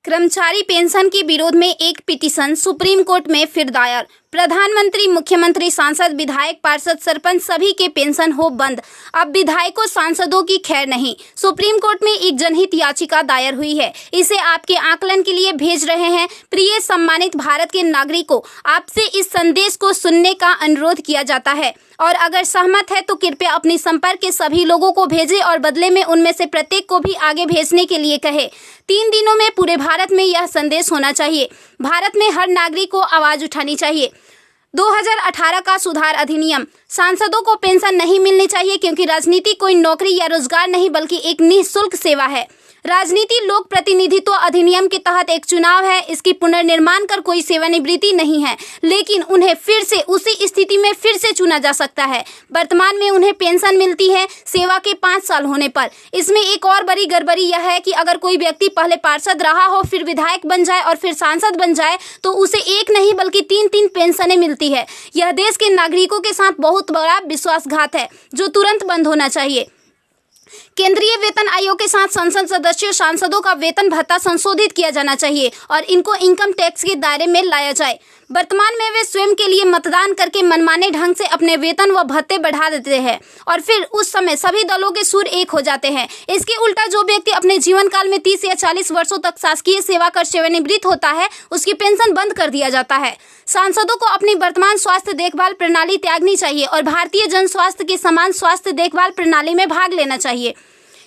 कर्मचारी पेंशन के विरोध में एक पिटीशन सुप्रीम कोर्ट में फिर दायर। प्रधानमंत्री, मुख्यमंत्री, सांसद, विधायक, पार्षद, सरपंच सभी के पेंशन हो बंद। अब विधायकों, सांसदों की खैर नहीं। सुप्रीम कोर्ट में एक जनहित याचिका दायर हुई है। इसे आपके आकलन के लिए भेज रहे हैं। प्रिय सम्मानित भारत के नागरिकों, आपसे इस संदेश को सुनने का अनुरोध किया जाता है और अगर सहमत है तो कृपया अपने संपर्क के सभी लोगों को भेजें और बदले में उनमें से प्रत्येक को भी आगे भेजने के लिए कहें। 3 दिनों में पूरे भारत में यह संदेश होना चाहिए। भारत में हर नागरिक को आवाज उठानी चाहिए। 2018 का सुधार अधिनियम। सांसदों को पेंशन नहीं मिलनी चाहिए क्योंकि राजनीति कोई नौकरी या रोजगार नहीं बल्कि एक निःशुल्क सेवा है। राजनीति लोक प्रतिनिधित्व अधिनियम के तहत एक चुनाव है। इसकी पुनर्निर्माण कर कोई सेवानिवृत्ति नहीं है, लेकिन उन्हें फिर से उसी स्थिति में फिर से चुना जा सकता है। वर्तमान में उन्हें पेंशन मिलती है सेवा के 5 साल होने पर। इसमें एक और बड़ी गड़बड़ी यह है कि अगर कोई व्यक्ति पहले पार्षद रहा हो, फिर विधायक बन जाए और फिर सांसद बन जाए तो उसे एक नहीं बल्कि 3-3 पेंशनें मिलती है। यह देश के नागरिकों के साथ बहुत बड़ा विश्वासघात है जो तुरंत बंद होना चाहिए। केंद्रीय वेतन आयोग के साथ संसद सदस्यों, सांसदों का वेतन भत्ता संशोधित किया जाना चाहिए और इनको इनकम टैक्स के दायरे में लाया जाए। वर्तमान में वे स्वयं के लिए मतदान करके मनमाने ढंग से अपने वेतन व भत्ते बढ़ा देते हैं और फिर उस समय सभी दलों के सुर एक हो जाते हैं। इसके उल्टा जो व्यक्ति अपने जीवन काल में 30 या 40 वर्षों तक शासकीय सेवा कर सेवानिवृत्त होता है, उसकी पेंशन बंद कर दिया जाता है। सांसदों को अपनी वर्तमान स्वास्थ्य देखभाल प्रणाली त्यागनी चाहिए और भारतीय जन स्वास्थ्य की समान स्वास्थ्य देखभाल प्रणाली में भाग लेना चाहिए।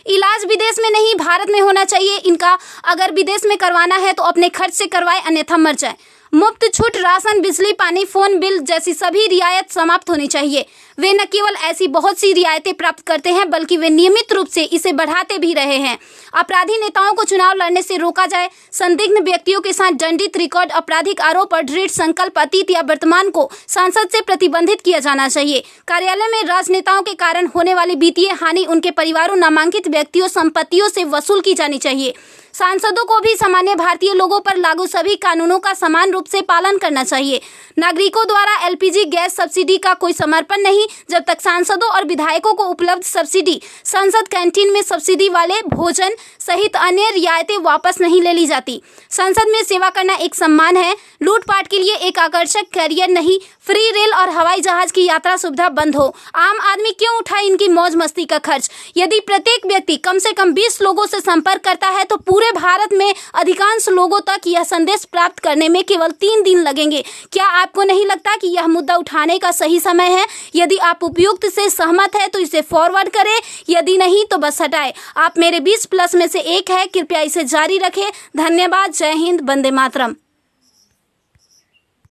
इलाज विदेश में नहीं, भारत में होना चाहिए इनका। अगर विदेश में करवाना है तो अपने खर्च से करवाए, अन्यथा मर जाए। मुफ्त छूट, राशन, बिजली, पानी, फोन बिल जैसी सभी रियायत समाप्त होनी चाहिए। वे न केवल ऐसी बहुत सी रियायतें प्राप्त करते हैं बल्कि वे नियमित रूप से इसे बढ़ाते भी रहे हैं। अपराधी नेताओं को चुनाव लड़ने से रोका जाए। संदिग्ध व्यक्तियों के साथ दंडित रिकॉर्ड, आपराधिक आरोप और दृढ़ संकल्प अतीत या वर्तमान को संसद से प्रतिबंधित किया जाना चाहिए। कार्यालय में राजनेताओं के कारण होने वाली वित्तीय हानि उनके परिवारों, नामांकित व्यक्तियों, संपत्तियों से वसूल की जानी चाहिए। सांसदों को भी सामान्य भारतीय लोगों पर लागू सभी कानूनों का समान रूप से पालन करना चाहिए। नागरिकों द्वारा एलपीजी गैस सब्सिडी का कोई समर्पण नहीं जब तक सांसदों और विधायकों को उपलब्ध सब्सिडी, संसद कैंटीन में सब्सिडी वाले भोजन सहित अन्य रियायतें वापस नहीं ले ली जाती। संसद में सेवा करना एक सम्मान है, लूटपाट के लिए एक आकर्षक करियर नहीं। फ्री रेल और हवाई जहाज की यात्रा सुविधा बंद हो। आम आदमी क्यों उठाए इनकी मौज मस्ती का खर्च? यदि प्रत्येक व्यक्ति कम से कम 20 लोगों से संपर्क करता है तो पूरे भारत में अधिकांश लोगों तक यह संदेश प्राप्त करने में केवल 3 दिन लगेंगे। क्या आपको नहीं लगता कि यह मुद्दा उठाने का सही समय है? यदि आप उपयुक्त से सहमत है तो इसे फॉरवर्ड करें, यदि नहीं तो बस हटाएं। आप मेरे 20+ में से एक है। कृपया इसे जारी रखें। धन्यवाद। जय हिंद। वंदे मातरम।